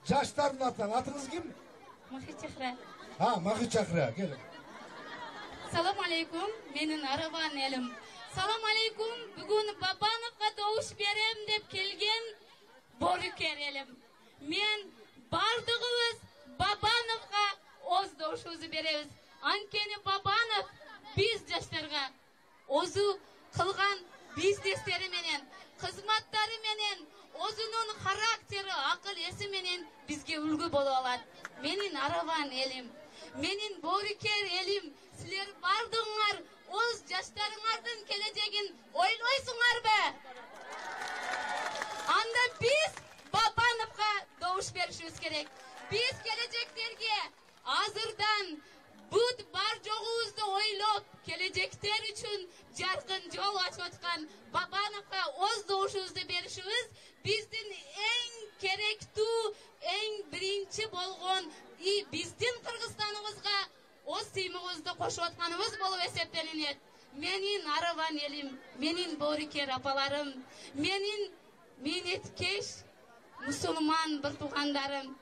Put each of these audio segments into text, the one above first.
Жаштардың атынан. Атыңыз кім? Махичахра. Махичахра, келin. Салам алейкум, менің Араван елім. Салам алейкум, бүгін Бабановқа дауыс берем деп келген Борикер елім. Мен бардығымыз Бабановқа оз дауысымызды береміз. Анкені Бабанов біз жастарға озу қылған бизнестері менен, қызматтары менен, өзінің характері, ақыл есі менен бізге үлгі бола алады. Менің Араван елім, менің Борикер елім, сілер бардыңар, өз жастарыңардың келешегін ойлайсыңар бе? Анда біз Бабановқа дауыс берішіміз керек. Біз келешектерге азырдан бұд бар жоғуызды ойлап, келешектер үшін жарқын жол ашып отқан Бабановқа өз дауысымызды берішіміз біздің ең керекті, ең бірінші болған біздің Қырғызстанымызға өз сыймығызды қосып отқанымыз болып есептелінеді. Менің Араван елім, менің Борикер апаларым, менің минеткеш мұсылман бір туғандарым,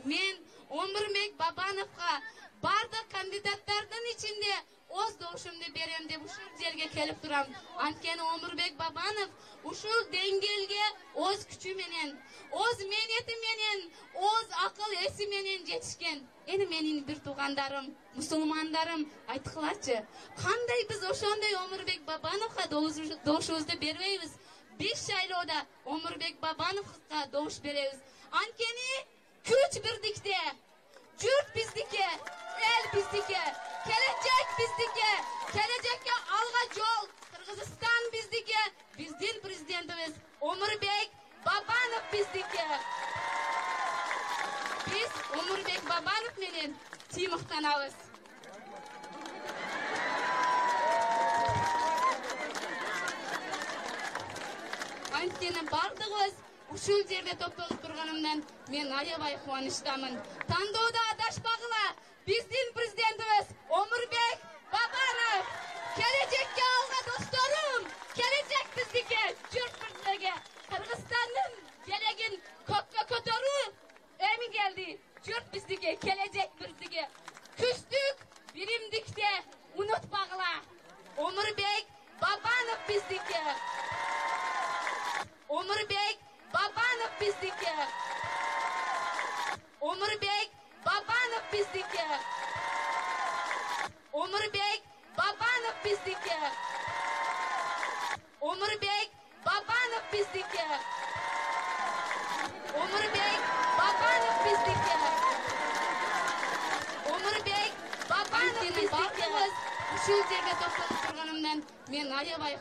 мен Омирбек Бабановқа бардық кандидаттардың ішінде өз дауысымды берем деп ушул жерге келіп тұрам. Анткени Омирбек Бабанов ушул деңгээлге өз күчү менен, өз менети менен, өз акыл эси менен жетишкен. Эни менин бир туугандарым, мусулмандарым, айткылачы, кандай биз ошондой Омирбек Бабановго доошубузду бербейбиз? 5 шайлоодо Омирбек Бабановго доош беребиз. Анткени күч бирдикте, журт биздики, эл биздики, келечек биздики, келечекке алга жол Кыргызстан биздики, биздин президентибиз Омирбек Бабанов биздики. Биз Омирбек Бабанов менен тыймыктанабыз. Анткени бардыгыбыз ушул жерде топтолуп турганымдан мен аябай кубанычтамын. Тандоодо адашпагыла, биздин президентибиз Омирбек Бабанов. Келечекке алга досторум, келечек биздики, журт биздиги. Кыргызстандын келегин көккө көтөрүү эми келди. Журт биздики, келечек биздики. Күчтүк биримдикте унутпагыла. Омирбек Бабанов биздики. Омирбек Бабанов биздики. Омирбек Бабанов биздики. Омирбек Бабанов биздики. Омирбек Бабанов биздики. Омирбек Бабанов биздики. Омирбек Бабанов биздики. Ушул жерге токтолуп турганымдан мен аябай